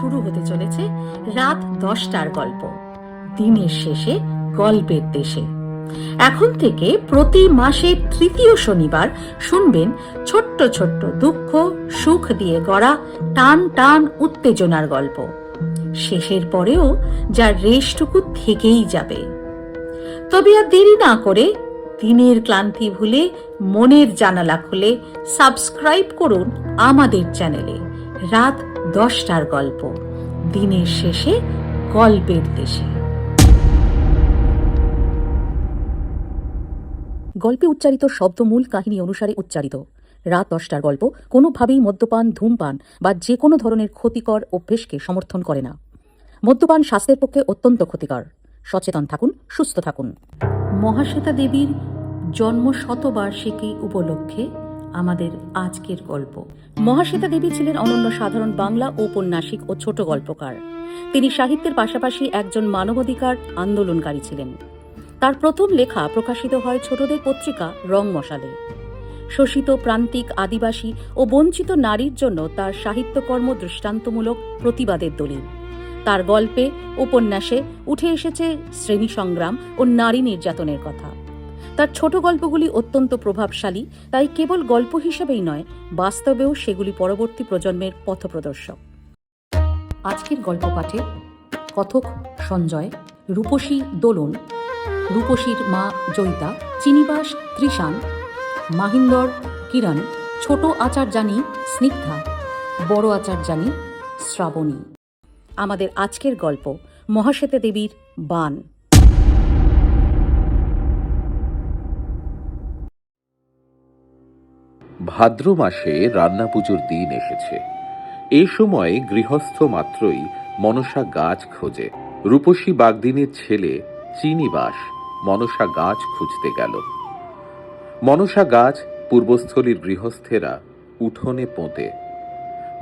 শুরু হতে চলেছে রাত 10টার গল্প, দিনের শেষে গল্পের দেশে। এখন থেকে প্রতি মাসের তৃতীয় শনিবার শুনবেন ছোট্ট ছোট্ট দুঃখ সুখ দিয়ে গড়া টান টান উত্তেজনার গল্প। শেষের পরেও যার রেশটুকু থেকেই যাবে। তবে আর দেরি না করে দিনের ক্লান্তি ভুলে মনের জানালা খুলে সাবস্ক্রাইব করুন আমাদের চ্যানেলে রাত 10টার গল্প, দিনের শেষে গল্পের দেশে। গল্পে উচ্চারিত শব্দ মূল কাহিনী অনুসারে উচ্চারিত। রাত 10টার গল্প কোনোভাবেই মদ্যপান, ধূমপান বা যে কোনো ধরনের ক্ষতিকর অভ্যেসকে সমর্থন করে না। মদ্যপান স্বাস্থ্যের পক্ষে অত্যন্ত ক্ষতিকর। সচেতন থাকুন, সুস্থ থাকুন। মহাশ্বেতা দেবীর জন্ম শতবার্ষিকী উপলক্ষে আমাদের আজকের গল্প। মহাশ্বেতা দেবী ছিলেন অনন্য সাধারণ বাংলা ঔপন্যাসিক ও ছোট গল্পকার। তিনি সাহিত্যের পাশাপাশি একজন মানবাধিকার আন্দোলনকারী ছিলেন। তার প্রথম লেখা প্রকাশিত হয় ছোটদের পত্রিকা রং মশালে। শোষিত, প্রান্তিক, আদিবাসী ও বঞ্চিত নারীর জন্য তার সাহিত্যকর্ম দৃষ্টান্তমূলক প্রতিবাদের দলিল। তার গল্পে, উপন্যাসে উঠে এসেছে শ্রেণী সংগ্রাম ও নারী নির্যাতনের কথা। তার ছোট গল্পগুলি অত্যন্ত প্রভাবশালী, তাই কেবল গল্প হিসেবেই নয়, বাস্তবেও সেগুলি পরবর্তী প্রজন্মের পথপ্রদর্শক। আজকের গল্প পাঠে কথক সঞ্জয়, রূপসী দোলন, রূপসীর মা জয়িতা, চিনিবাস ত্রিশান, মাহিন্দর কিরণ, ছোট আচার্যানী স্নিগ্ধা, বড় আচার্যানী শ্রাবণী। আমাদের আজকের গল্প মহাশ্বেতা দেবীর বান। ভাদ্র মাসে রান্না পুজোর দিন এসেছে। এই সময় গৃহস্থ মাত্রই মনসা গাছ খোঁজে। রূপসী বাগদিনীর ছেলে চিনিবাস মনসা গাছ খুঁজতে গেল। মনসা গাছ পূর্বস্থলীর গৃহস্থেরা উঠোনে পোঁতে।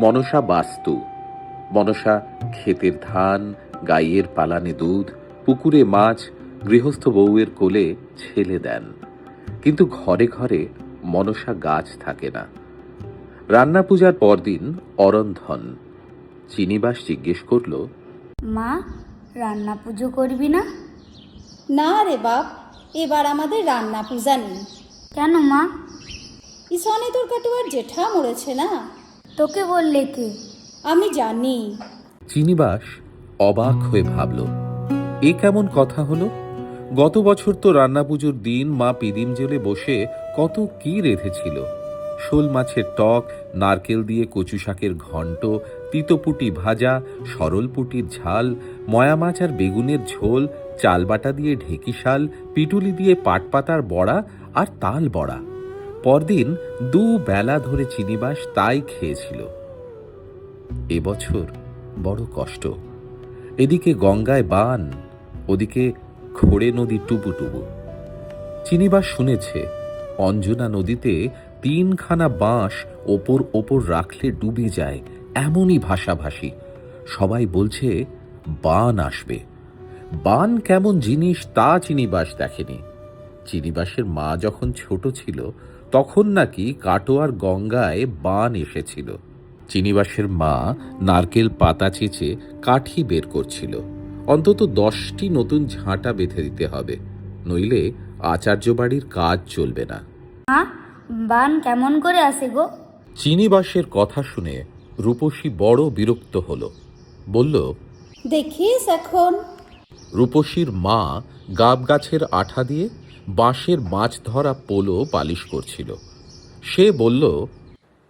মনসা বাস্তু। মনসা ক্ষেতের ধান, গাইয়ের পালানে দুধ, পুকুরে মাছ গৃহস্থ বউয়ের কোলে ছেলে দেন। কিন্তু ঘরে ঘরে মনসা গাছ থাকে না। রান্না পূজার পরদিন অরন্ধন। চিনিবাস জিজ্ঞেস করল, মা, রান্না পুজো করবি না? না রে বাপ, এবার আমাদের রান্না পূজা নেই। কেন মা? ঈশানে তোর কাটুয়ার জেঠা মরেছে না। তোকে বললে কে? আমি জানি। চিনিবাস অবাক হয়ে ভাবল, এ কেমন কথা হলো? গত বছর তো রান্না পুজোর দিন মা পিদিম জেলে বসে কত কি রেঁধেছিল। শোল মাছের টক, নারকেল দিয়ে কচু শাকের ঘণ্ট, তিতপুটি ভাজা, সরলপুটির ঝাল, ময়া মাছ আর বেগুনের ঝোল, চালবাটা দিয়ে ঢেকি শাল, পিটুলি দিয়ে পাটপাতার বড়া আর তাল বড়া। পরদিন দুবেলা ধরে চিনিবাস তাই খেয়েছিল। এবছর বড় কষ্ট। এদিকে গঙ্গায় বান, ওদিকে খোড়ে নদী টুবুটুবু। চিনিবাস শুনেছে অঞ্জনা নদীতে 3খানা বাঁশ ওপর ওপর রাখলে ডুবে যায়, এমনই ভাষাভাষী। সবাই বলছে বান আসবে। বান কেমন জিনিস তা চিনিবাস দেখেনি। চিনিবাসের মা যখন ছোট ছিল তখন নাকি কাটোয়ার গঙ্গায় বান এসেছিল। চিনিবাসের মা নারকেল পাতা চেঁচে কাঠি বের করছিল। অন্তত 10টি নতুন ঝাঁটা বেঁধে দিতে হবে, নইলে আচার্য বাড়ির কাজ চলবে না। মা, বান কেমন করে আসে গো? চিনিবাসের কথা শুনে রূপসী বড় বিরক্ত হল। বলল, দেখিস এখন। রূপসীর মা গাব গাছের আঠা দিয়ে বাঁশের মাছ ধরা পোলো পালিশ করছিল। সে বলল,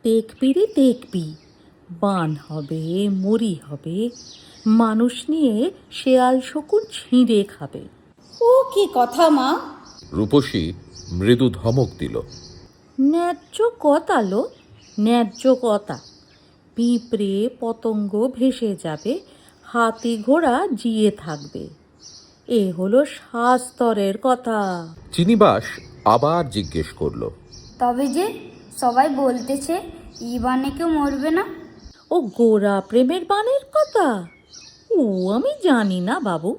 দেখবি রে দেখবি, বান হবে, মরি হবে, মানুষ নিয়ে শেয়াল শকুন ছিঁড়ে খাবে। ও কি কথা মা? রূপসী মৃদু ধমক দিল। ন্যায্য কথা লো, ন্যায্য কথা। পিঁপড়ে পতঙ্গ ভেসে যাবে, হাতি ঘোড়া জিয়ে থাকবে। এ হলো শাস্তরের কথা। চিনিবাস আবার জিজ্ঞেস করল, তবে যে সবাই বলতেছে ই বানে কেউ মরবে না। ও গোরা প্রেমের বানের কথা? ও আমি জানি না বাবু।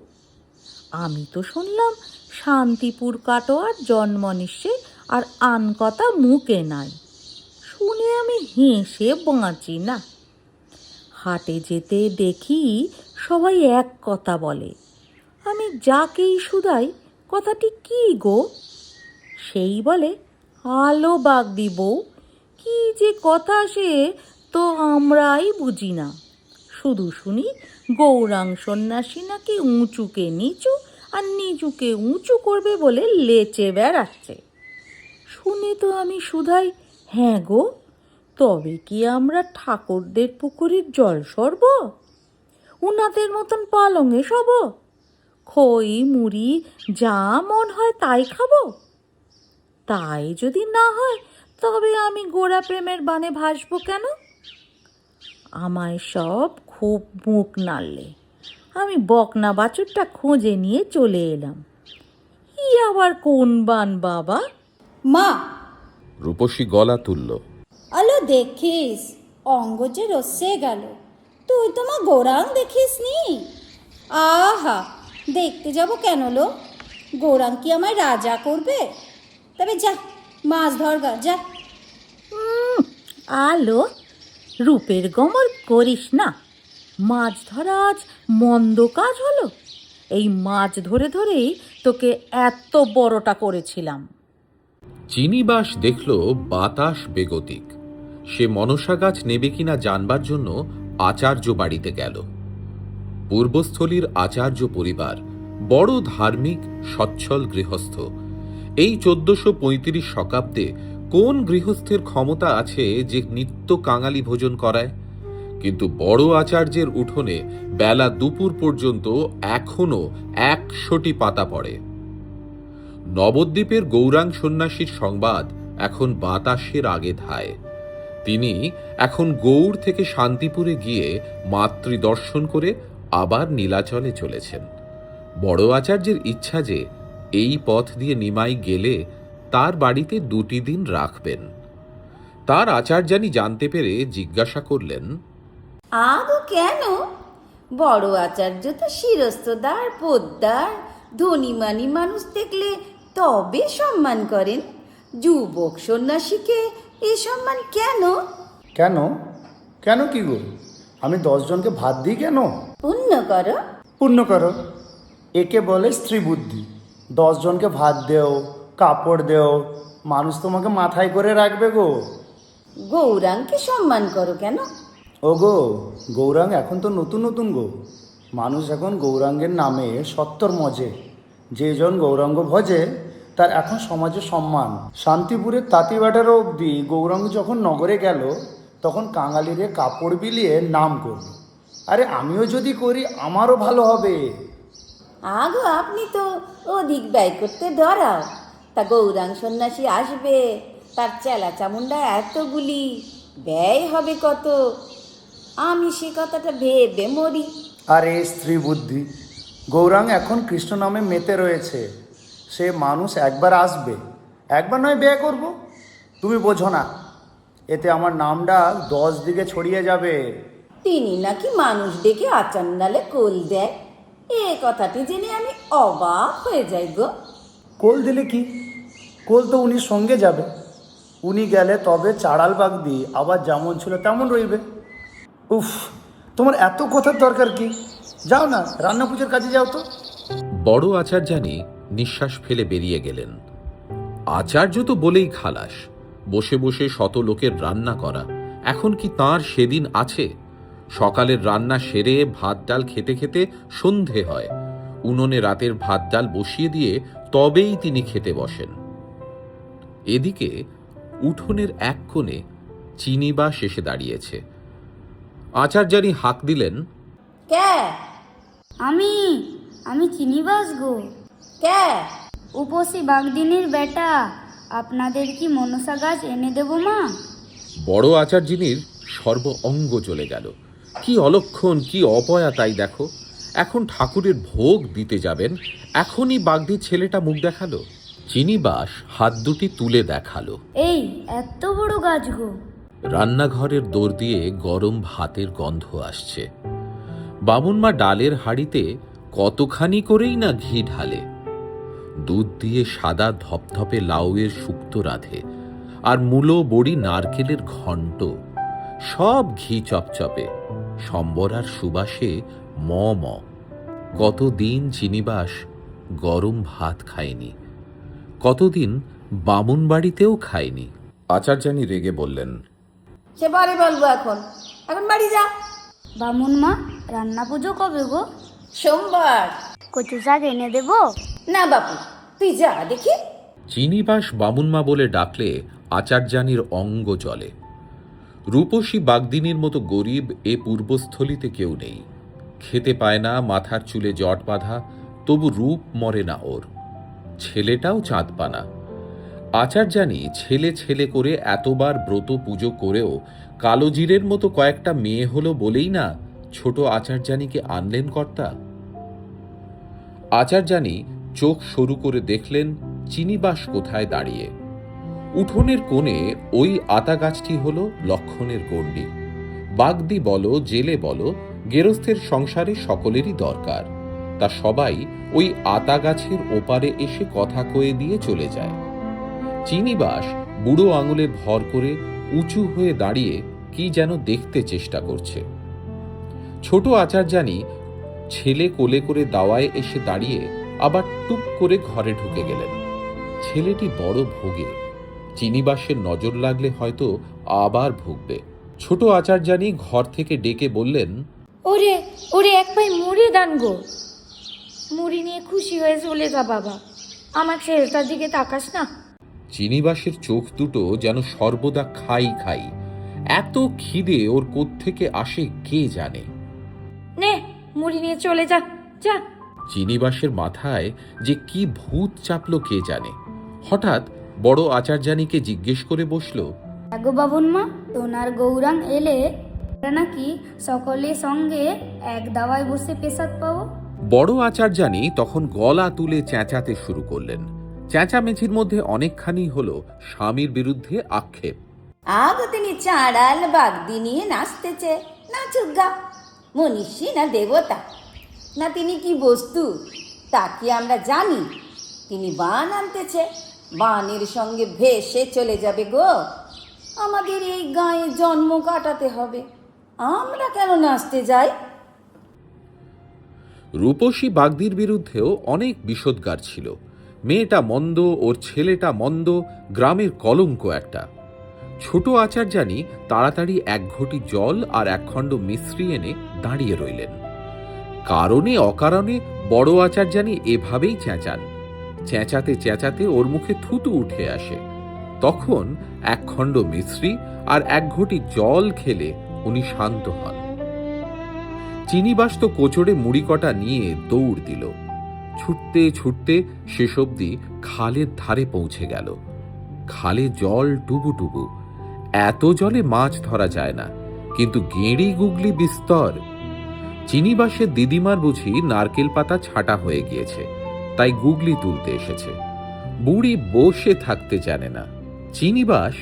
আমি তো শুনলাম শান্তিপুর কাটোয়ার জন্ম নিশ্চে আর আন কথা মুখে নাই। শুনে আমি হেসে বাঁচি না। হাটে যেতে দেখি সবাই এক কথা বলে। আমি যাকেই শুধাই, কথাটি কি গো? সেই বলে, আলো বাগদি বউ। কি যে কথা সে তো আমরাই বুঝি না। শুধু শুনি গৌরাং সন্ন্যাসী নাকি উঁচুকে নিচু আর নিচুকে উঁচু করবে বলে লেচে বেড়াচ্ছে। শুনে তো আমি শুধাই, হ্যাঁ গো, তবে কি আমরা ঠাকুরদের পুকুরের জল সরব? উনাদের মতন পালঙে সব? খই মুড়ি যা মন হয় তাই খাবো? তাই যদি না হয় তবে আমি গোড়া প্রেমের বানে ভাসবো কেন? আমায় সব খুব মুখ নাড়লে। আমি বকনা বাছুরটা খুঁজে নিয়ে চলে এলাম। ই আবার কোন বান বাবা? মা, রূপসী গলা তুলল। আলো দেখিস, অঙ্গ যে রসে গেল। তুই তো মা গৌরাং দেখিস নি? আহা, দেখতে যাব কেন লো? গৌরাং কি আমায় রাজা করবে? তবে যা, মাছ ধরগা যা। আলো, রূপের গমর করিস না। মাছ ধরা আজ মন্দ কাজ হলো? এই মাছ ধরে ধরেই তোকে এত বড়টা করেছিলাম। চিনিবাস দেখল বাতাস বেগতিক। সে মনসা গাছ নেবে কিনা জানবার জন্য আচার্য বাড়িতে গেল। পূর্বস্থলীর আচার্য পরিবার বড় ধার্মিক সচ্ছল গৃহস্থ। এই 1435 শতাব্দে কোন গৃহস্থের ক্ষমতা আছে যে নিত্য কাঙালি ভোজন করায়? কিন্তু বড় আচার্যের উঠোনে বেলা দুপুর পর্যন্ত এখনো 100টি পাতা পড়ে। নবদ্বীপের গৌরাং সন্ন্যাসীর সংবাদ এখন বাতাসের আগে ধায়। তিনি এখন গৌড় থেকে শান্তিপুরে গিয়ে মাতৃদর্শন করে আবার নীলাচলে চলেছেন। বড় আচার্যের ইচ্ছা যে এই পথ দিয়ে নিমাই গেলে তার বাড়িতে 2টি দিন রাখবেন। তার আচার্যানী জানতে পেরে জিজ্ঞাসা করলেন, আদৌ কেন? বড় আচার্য তো শিরস্তদার পোদ্দার ধনীমানি মানুষ দেখলে তবে সম্মান করেন। যুবক সন্ন্যাসীকে এ সম্মান কেন? কেন? কেন কি গো? আমি 10 জনকে ভাত দিই কেন? পুণ্য করো। পূর্ণ করো। একে বলে স্ত্রী বুদ্ধি। 10 জনকে ভাত দেও, কাপড় দেও, মানুষ তোমাকে মাথায় করে রাখবে গো। গৌরাঙ্গকে সম্মান করো কেন? ও গো, গৌরাঙ্গ এখন তো নতুন নতুন গো। মানুষ এখন গৌরাঙ্গের নামে সত্তর মজে। যে জন গৌরাঙ্গ ভজে তার এখন সমাজে সম্মান। শান্তিপুরের তাঁতিবাটারও অবধি গৌরাঙ্গ যখন নগরে গেল তখন কাঙালিরে কাপড় বিলিয়ে নাম করল। আরে আমিও যদি করি আমারও ভালো হবে। আগো আপনি তো অধিক ব্যয় করতে ডরাও। তা গৌরাং সন্ন্যাসী আসবে, তার চেলা চামুন্ডা এতগুলি, ব্যয় হবে কত? আমি সে কথাটা ভেবে মরি। আরে স্ত্রী বুদ্ধি, গৌরাঙ্গ এখন কৃষ্ণ নামে মেতে রয়েছে। সে মানুষ একবার আসবে, একবার নয় ব্যয় করব। তুমি বোঝো না, এতে আমার নামটা 10 দিকে ছড়িয়ে যাবে। তিনি নাকি মানুষ ডেকে আচান্নালে কোল দেয়, এ কথাটি জেনে আমি অবাক হয়ে যাই গো। কোল দিলে কি? কোল তো উনি সঙ্গে যাবে। উনি গেলে তবে চাড়াল বাগদি আবার যেমন ছিল তেমন রইবে। উফ, তোমার এত কথার দরকার কি? যাও না, রান্না পুজোর কাজে যাও তো। বড় আচার্যানী নিঃশ্বাস ফেলে বেরিয়ে গেলেন। আচার্য তো বলেই খালাস। বসে বসে শত লোকের রান্না করা এখন কি তার সেদিন আছে? সকালের রান্না সেরে ভাত ডাল খেতে খেতে সন্ধে হয়। উনুনে রাতের ভাত ডাল বসিয়ে দিয়ে তবেই তিনি খেতে বসেন। এদিকে উঠোনের এক কোণে চিনিবাস এসে দাঁড়িয়েছে। আচার্যানী হাঁক দিলেন, কে? আমি আমি চিনিবাস গো, কে? উপসী বাগদিনীর বেটা। আপনাদের কি মনসা গাছ এনে দেবো মা? বড় আচার্যিনীর সর্ব অঙ্গ চলে গেল। কি অলক্ষণ, কি অপয়া তাই দেখো। এখন ঠাকুরের ভোগ দিতে যাবেন, এখনই বাগদির ছেলেটা মুখ দেখালো। চিনিবাস হাত দুটি তুলে দেখালো। এই এত বড় গাছ গো। রান্নাঘরের দোর দিয়ে গরম ভাতের গন্ধ আসছে। বামুনমা ডালের হাঁড়িতে কতখানি করেই না ঘি ঢালে। দুধ দিয়ে সাদা ধপধপে লাউয়ের শুক্তো রাঁধে, আর মূলো বড়ি নারকেলের ঘণ্ট, সব ঘি চপচপে। সম্বর আর সুবাসে ম ম। কতদিন চিনিবাস গরম ভাত খায়নি, কতদিন বামুন বাড়িতেও খায়নি। আচার্যানী রেগে বললেন, সে পরে বলবো, এখন এখন বাড়ি যা। বামুন মা, রান্না পুজো কবে গো? সোমবার। কচু শাক এনে দেবো? না বাপু, তুই যা দেখি। চিনিবাস বামুনমা বলে ডাকলে আচার্যানীর অঙ্গ জ্বলে। রূপসী বাগদিনীর মতো গরিব এ পূর্বস্থলিতে কেউ নেই। খেতে পায় না, মাথার চুলে জট বাঁধা, তবু রূপ মরে না ওর। ছেলেটাও চাঁদপানা। আচার্যানী ছেলে ছেলে করে এতবার ব্রত পুজো করেও কালোজিরের মতো কয়েকটা মেয়ে হলো বলেই না ছোট আচার্যানীকে আনলেন কর্তা। আচার্যানী চোখ সরু করে দেখলেন চিনিবাস কোথায় দাঁড়িয়ে। উঠোনের কোণে ওই আতা গাছটি হল লক্ষণের গণ্ডি। বাগদি বলো, জেলে বলো, গেরস্থের সংসারে সকলেরই দরকার। তা সবাই ওই আতা গাছের ওপারে এসে কথা কয়ে দিয়ে চলে যায়। চিনিবাস বুড়ো আঙুলে ভর করে উঁচু হয়ে দাঁড়িয়ে কি যেন দেখতে চেষ্টা করছে। ছোট আচার্যানী ছেলে কোলে করে দাওয়ায় এসে দাঁড়িয়ে আবার টুপ করে ঘরে ঢুকে গেলেন। ছেলেটি বড় ভোগে, চিনিবাসের নজর লাগলে হয়তো আবার ভুগবে। ছোট আচার্যানী ঘর থেকে ডেকে বললেন, ওরে ওরে, এক পাই মুড়ি দান গো। মুড়ি নিয়ে খুশি হয়ে চলে যা বাবা, আমার ছেলেটার দিকে তাকাস না। চিনিবাসের চোখ দুটো যেন সর্বদা খাই খাই। এত খিদে ওর কোত্থেকে আসে কে জানে। নে মুড়ি নিয়ে চলে যা যা। চিনিবাসের মাথায় যে কি ভূত চাপলো কে জানে। হঠাৎ বড় আচার্যানীকে জিজ্ঞেস করে বসল, গো বামুন মা, তোনার গৌরাং এলে আমরা নাকি সকলের সঙ্গে এক দাওয়ায় বসে পেশাদ পাবো? বড় আচার্যানী তখন গলা তুলে চেঁচাতে শুরু করলেন। চেঁচামেচির মধ্যে অনেকখানি হলো স্বামীর বিরুদ্ধে আক্ষেপ। আগো তিনি চাঁড়াল বাগদি নিয়ে নাচতেছে, নাচুক গা। মনীষী না দেবতা, না তিনি কি বস্তু তা কি আমরা জানি? তিনি বান আনতেছে, বানের সঙ্গে ভেসে চলে যাবে গো। আমাদের এই গায়ে জন্ম কাটাতে হবে, আমরা কেন নাচতে যাই? রূপসী বাগদির বিরুদ্ধেও অনেক বিষোদ্গার ছিল। মেয়েটা মন্দ, ওর ছেলেটা মন্দ, গ্রামের কলঙ্ক একটা। ছোট আচার্যানী তাড়াতাড়ি এক ঘটি জল আর একখণ্ড মিশ্রি এনে দাঁড়িয়ে রইলেন। কারণে অকারণে বড় আচার্যানী এভাবেই চেঁচান। চেঁচাতে চেঁচাতে ওর মুখে থুতু উঠে আসে। তখন একখণ্ড মিশ্রি আর এক ঘটি জল খেলে উনি শান্ত হন। চিনিবাস তো কোচড়ে মুড়ি কটা নিয়ে দৌড় দিল। ছুটতে ছুটতে শেষ অবধি খালের ধারে পৌঁছে গেল। খালে জল টুবু টুবু। এত জলে মাছ ধরা যায় না, কিন্তু গেঁড়ি গুগলি বিস্তর। চিনিবাসের দিদিমার বুঝি নারকেল পাতা ছাটা হয়ে গিয়েছে, তাই গুগলি তুলতে এসেছে। বুড়ি বসে থাকতে জানে না। চিনিবাস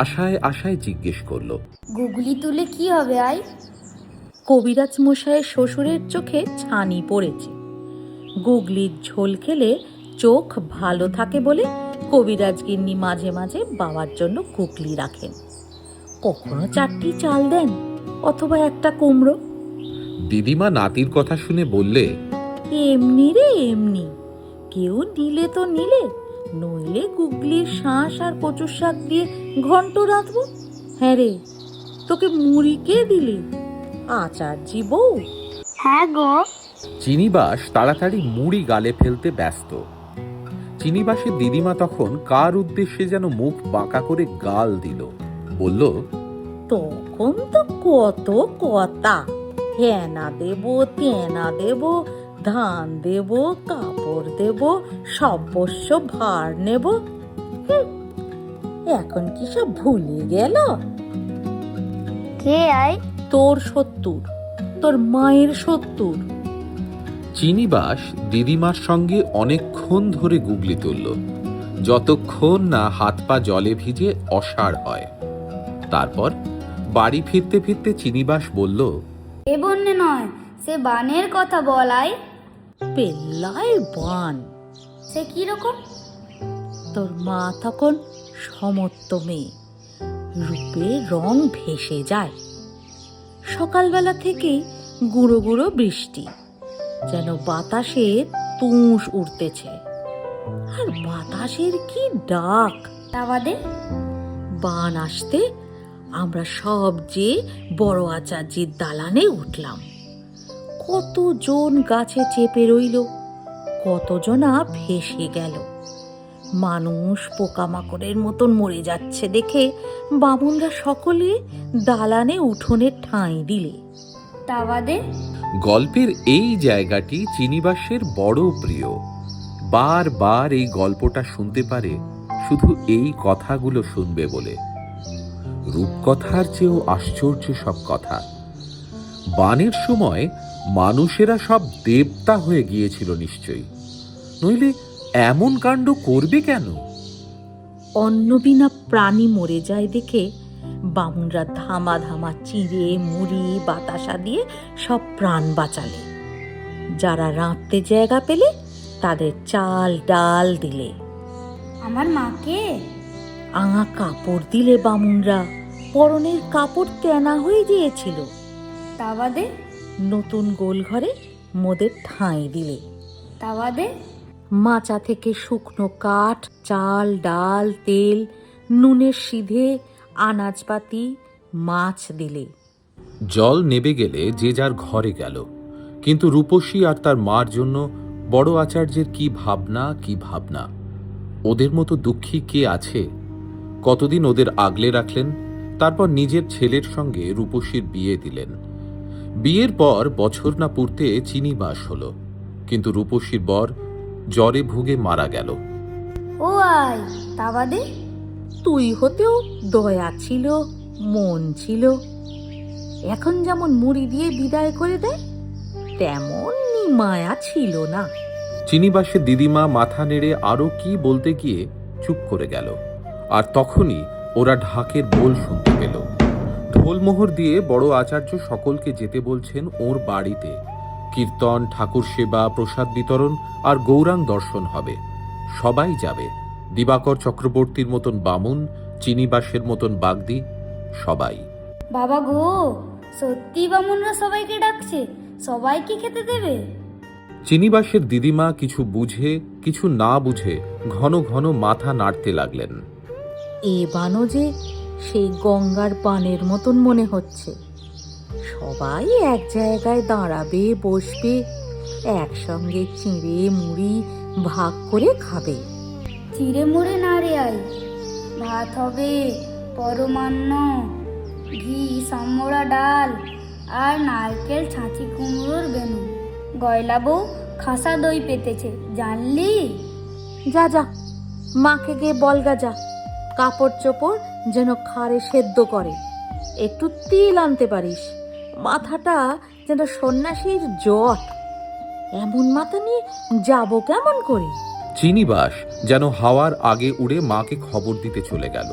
আশায় আশায় জিজ্ঞেস করল, গুগলি তুলে কি হবে আই? কবিরাজ মশাইয়ের শ্বশুরের চোখে ছানি পড়েছে। গুগলির ঝোল খেলে চোখ ভালো থাকে বলে কবিরাজ গিন্নি মাঝে মাঝে বাবার জন্য গুগলি রাখেন। কখনো 4টি চাল দেন, অথবা একটা কুমড়ো। দিদিমা নাতির কথা শুনে বললে, এমনি রে এমনি, কেউ নিলে তো নিলে, নইলে গুগলির শাঁস আর কচুর শাক দিয়ে ঘন্ট রাঁধবো। হ্যাঁ রে, তোকে মুড়ি কে দিলে? আচার্যি বউ। হ্যাঁ গো। চিনিবাস তাড়াতাড়ি মুড়ি গালে ফেলতে ব্যস্ত। চিনিবাসের দিদিমা তখন কার উদ্দেশ্যে যেন মুখ বাঁকা করে গাল দিল। বলল, তখন তো কত কথা, হেনা দেব, তেনা দেব, ধান দেব, কাপড় দেব, সর্বস্ব ভার নেব। এখন কি সব ভুলে গেল? কে আই? তোর 70, তোর মায়ের 70। চিনিবাস দিদিমার সঙ্গে অনেকক্ষণ ধরে গুগলি তুলল, যতক্ষণ না হাত পা জলে ভিজে অসাড় হয়। তারপর বাড়ি ফিরতে ফিরতে চিনিবাস বলল, এ বন্যে নয়, সে বানের কথা বলাই। পেল্লায় বান। সে কি রকম? তোর মা তখন সমত্ত মেয়ে, রূপে রং ভেসে যায়। সকালবেলা থেকেই গুঁড়ো গুঁড়ো বৃষ্টি, যেন বাতাসের তুষ উঠতেছে। আর বাতাসের কি ডাক! তা বাদে বান আসতে আমরা সব যে বড় আচার্যের দালানে উঠলাম। কতজন গাছে চেপে রইল, কতজনা ভেসে গেল। মানুষ পোকামাকড়ের মতন মরে যাচ্ছে দেখে বামুনরা সকলে দালানে উঠোনে ঠাঁই দিলে। তা বাদে গল্পের এই জায়গাটি চিনিবাসের বড় প্রিয়। বারবার এই গল্পটা শুনতে পারে শুধু এই কথাগুলো শুনবে বলে। রূপকথার চেয়েও আশ্চর্য সব কথা। বানের সময় মানুষেরা সব দেবতা হয়ে গিয়েছিল নিশ্চয়ই, নইলে এমন কাণ্ড করবে কেন? অন্ন বিনা প্রাণী মরে যায় দেখে বামুনরা ধামা ধামা চিড়ে মুড়ি বাতাসা দিয়ে সব প্রাণ বাঁচালে। যারা রাঁধতে জায়গা পেলে তাদের চাল ডাল দিলে। আমার মাকে আঙা কাপড় দিলে বামুনরা, পরনের কাপড় তেনা হয়ে গিয়েছিল। তা বাদে নতুন গোল ঘরে মোদের ঠাঁই দিলে। তা বাদে মাচা থেকে শুকনো কাঠ, চাল ডাল তেল নুনের সিধে আনাজপাতি মাছ দিলে। জল নেবে গেলে যে যার ঘরে গেল, কিন্তু রূপসী আর তার মার জন্য বড় আচার্যের কি ভাবনা কি ভাবনা! ওদের মতো দুঃখী কে আছে? কতদিন ওদের আগলে রাখলেন, তারপর নিজের ছেলের সঙ্গে রূপসীর বিয়ে দিলেন। বিয়ের পর বছর না পুরতে চিনিবাস হলো, কিন্তু রূপসীর বর জ্বরে ভুগে মারা গেল। ও আয়, তা বাদে তুই হতেও দয়া ছিল, মন ছিল। এখন যেমন মুড়ি দিয়ে বিদায় করে দেয়, তেমন মায়া ছিল না। চিনিবাসের দিদিমা মাথা নেড়ে আরো কি বলতে গিয়ে চুপ করে গেল। আর তখনই ওরা ঢাকের বোল শুনতে পেল। ঢোলমোহর দিয়ে বড় আচার্য সকলকে যেতে বলছেন ওর বাড়িতে। কীর্তন, ঠাকুর সেবা, প্রসাদ বিতরণ আর গৌরাঙ্গ দর্শন হবে। সবাই যাবে। দিবাকর চক্রবর্তীর মতন বামুন, চিনিবাসের মতন বাগদি, সবাই। বাবা গো, সত্যি বামুনরা সবাইকে ডাকছে? সবাইকে খেতে দেবে? চিনিবাসের দিদিমা কিছু বুঝে কিছু না বুঝে ঘন ঘন মাথা নাড়তে লাগলেন। এ বানও যে সেই গঙ্গার পানের মতন মনে হচ্ছে। সবাই এক জায়গায় দাঁড়াবে, বসবে, একসঙ্গে চিঁড়ে মুড়ি ভাগ করে খাবে। চিড়ে মুড়ে না রে আই, ভাত হবে, পরমান্ন, ঘি সামোরা ডাল আর নারকেল ছাঁচি কুমড়োর বেনু। গয়লা বউ খাসা দই পেতেছে, জানলি? যা যা, মাকে গিয়ে বলগা যা, কাপড় চোপড় যেন খাড়ে সেদ্ধ করে। একটু তিল আনতে পারিস। মাথাটা যেন সন্ন্যাসীর জট, এমন মাথা নিয়ে যাব কেমন করে? চিনিবাস যেন হাওয়ার আগে উড়ে মাকে খবর দিতে চলে গেল।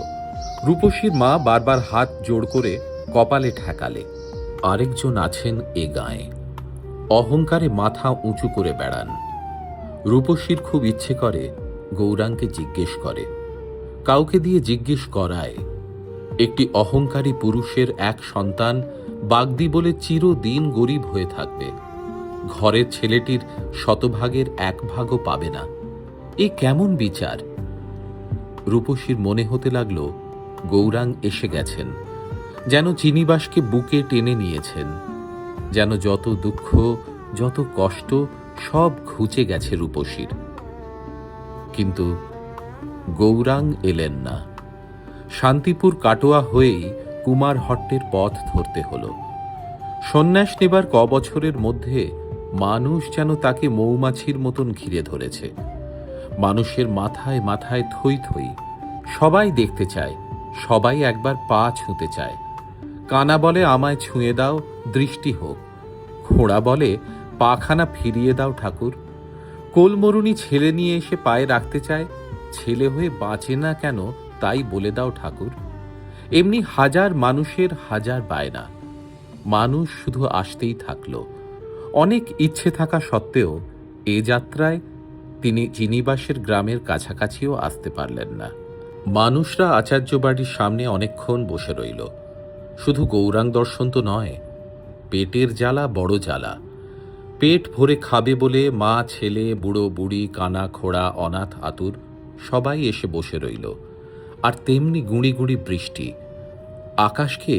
রূপসীর মা বারবার হাত জোড় করে কপালে ঠেকালে। আরেকজন আছেন এ গায়ে, অহংকারে মাথা উঁচু করে বেড়ান। রূপসীর খুব ইচ্ছে করে গৌরাঙ্গকে জিজ্ঞেস করে, কাউকে দিয়ে জিজ্ঞেস করায়। একটি অহংকারী পুরুষের এক সন্তান বাগদি বলে চিরদিন গরিব হয়ে থাকবে। ঘরের ছেলেটির শতভাগের এক ভাগও পাবে না। এ কেমন বিচার! রূপসীর মনে হতে লাগলো গৌরাঙ্গ এসে গেছেন, যেন চিনিবাসকে বুকে টেনে নিয়েছেন, যেন যত দুঃখ যত কষ্ট সব ঘুচে গেছে রূপসীর। কিন্তু গৌরাঙ্গ এলেন না। শান্তিপুর কাটোয়া হয়েই কুমারহট্টের পথ ধরতে হলো। সন্ন্যাস নেবার বছরের মধ্যে মানুষ যেন তাকে মৌমাছির মতন ঘিরে ধরেছে। মানুষের মাথায় মাথায় থই থই। সবাই দেখতে চায়, সবাই একবার পা ছুঁতে চায়। কানা বলে আমায় ছুঁয়ে দাও, দৃষ্টি হোক। ঘোড়া বলে পাখানা ফিরিয়ে দাও ঠাকুর। কোলমরুনি ছেলে নিয়ে এসে পায়ে রাখতে চায়, ছেলে হয়ে বাঁচে না কেন তাই বলে দাও ঠাকুর। এমনি হাজার মানুষের হাজার বায়না। মানুষ শুধু আসতেই থাকলো। অনেক ইচ্ছে থাকা সত্ত্বেও এ যাত্রায় তিনি চিনিবাসের গ্রামের কাছাকাছিও আসতে পারলেন না। মানুষরা আচার্য বাড়ির সামনে অনেকক্ষণ বসে রইল। শুধু গৌরাঙ্গ দর্শন তো নয়, পেটের জ্বালা বড় জ্বালা। পেট ভরে খাবে বলে মা, ছেলে, বুড়ো বুড়ি, কানা খোড়া, অনাথ আতুর সবাই এসে বসে রইল। আর তেমনি গুঁড়ি গুঁড়ি বৃষ্টি। আকাশকে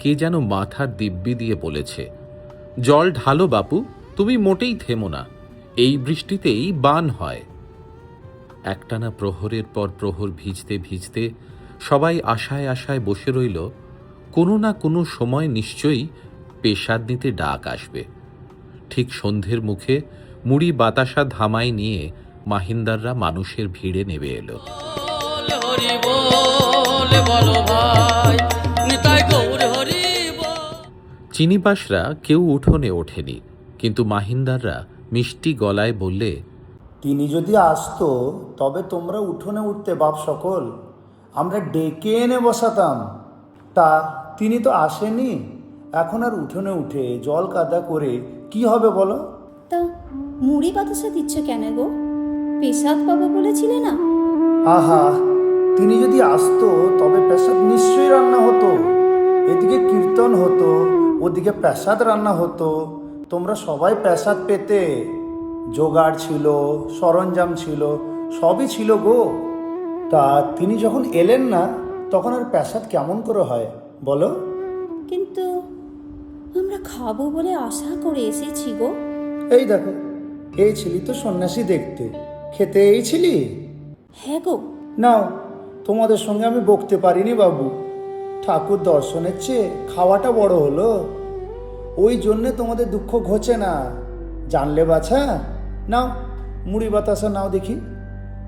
কে যেন মাথার দিব্যি দিয়ে বলেছে, জল ঢালো বাপু, তুমি মোটেই থেমো না, এই বৃষ্টিতেই বান হয়। একটানা প্রহরের পর প্রহর ভিজতে ভিজতে সবাই আশায় আশায় বসে রইল, কোনো না কোনো সময় নিশ্চয়ই পেশাদ নিতে ডাক আসবে। ঠিক সন্ধ্যের মুখে মুড়ি বাতাসা ধামাই নিয়ে মাহিন্দাররা মানুষের ভিড়ে নেমে এলো। চিনিবাসরা কেউ উঠোনে ওঠেনি, কিন্তু মাহিন্দাররা মিষ্টি গলায় বললে, তিনি যদি আসতো তবে তোমরা উঠোনে উঠতে বাপ সকল, আমরা ডেকে এনে বসাতাম। তা তিনি তো আসেনি, এখন আর উঠোনে উঠে জল কাদা করে কি হবে বলো? তা মুড়ি বাতাসা দিচ্ছ কেন গো? পেশাদ পাবো বলেছিলে না? আহা, তিনি যদি আসতো তবে পেশাদ নিশ্চয়ই রান্না হতো। এদিকে কীর্তন হতো, ওদিকে পেশাদ রান্না হতো, তোমরা সবাই পেশাদ পেতে। জোগাড় ছিল, সরঞ্জাম ছিল, সবই ছিল গো। তা তিনি যখন এলেন না তখন আর পেশাদ কেমন করে হয় বলো? কিন্তু আমরা খাবো বলে আশা করে এসেছি গো। এই দেখো, এই ছিলি তো সন্ন্যাসী দেখতে, খেতে এই ছিলি? হ্যাঁ গো। নাও, তোমাদের সঙ্গে আমি বকতে পারিনি বাবু। ঠাকুর দর্শনের চেয়ে খাওয়াটা বড় হলো, ওই জন্যে তোমাদের দুঃখ ঘোচে না, জানলে বাছা। নাও মুড়ি বাতাসা নাও দেখি,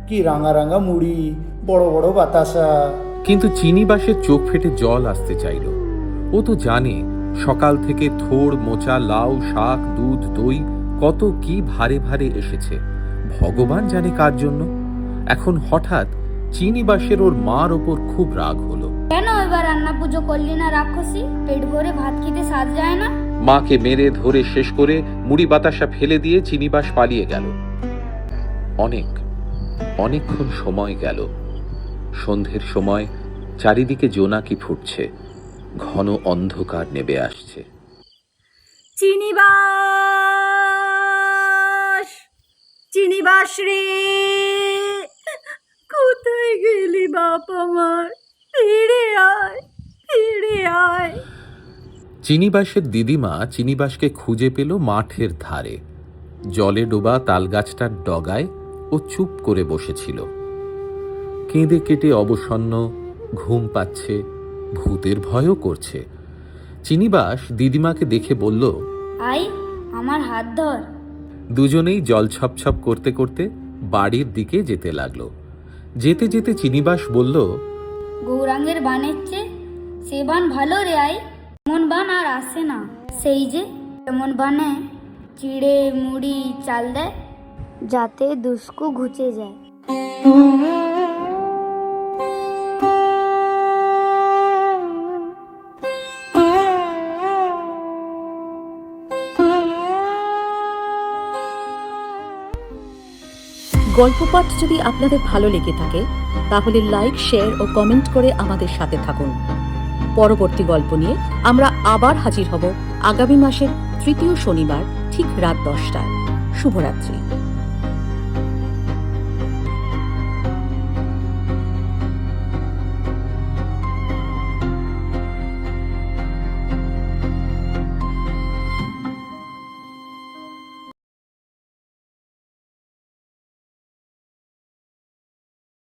কি রাঙা রাঙা মুড়ি, বড় বড় বাতাসা। কিন্তু চিনিবাসের চোখ ফেটে জল আসতে চাইল। ও তো জানে সকাল থেকে থোড়, মোচা, লাউ, শাক, দুধ, দই কত কি ভারে ভারে এসেছে, ভগবান জানে কার জন্য। এখন হঠাৎ চিনিবাসের ওর মার ওপর খুব রাগ হলো। কেন এবার রান্না পুজো করলি না রাক্ষসী? পেট ভরে ভাত খেতে সাজ যায় না? মাকে মেরে ধরে শেষ করে মুড়ি বাতাসা ফেলে দিয়ে চিনিবাস পালিয়ে গেল। অনেকক্ষণ সময় গেল। সন্ধ্যের সময় চারিদিকে জোনাকি ফুটছে, ঘন অন্ধকার নেমে আসছে। চিনিবাস, চিনিবাস রে, কোথায় গেলি বাপ আমার? ফিরে আয়, ফিরে আয়। চিনিবাসের দিদিমা চিনিবাসকে খুঁজে পেল মাঠের ধারে, জলে ডোবা তালগাছটার ডগায় ও চুপ করে বসেছিল। কেঁদে কেটে অবসন্ন, ঘুম পাচ্ছে, ভূতের ভয়ও করছে। চিনিবাস দিদিমাকে দেখে বলল, আই, আমার হাত ধর। দুজনেই জল ছপছপ করতে করতে বাড়ির দিকে যেতে লাগলো। যেতে যেতে চিনিবাস বলল, গৌরাঙ্গের বানের চেয়ে সে বান ভালো রে আই, এমন বান আর আসে না। সেই যে এমন বানে চিড়ে মুড়ি চাল দেয়, যাতে দুষ্কু ঘুচে যায়। গল্প পাঠ যদি আপনাদের ভালো লেগে থাকে তাহলে লাইক, শেয়ার ও কমেন্ট করে আমাদের সাথে থাকুন। পরবর্তী গল্প নিয়ে আমরা আবার হাজির হব আগামী মাসের তৃতীয় শনিবার ঠিক রাত 10টায়। শুভরাত্রি।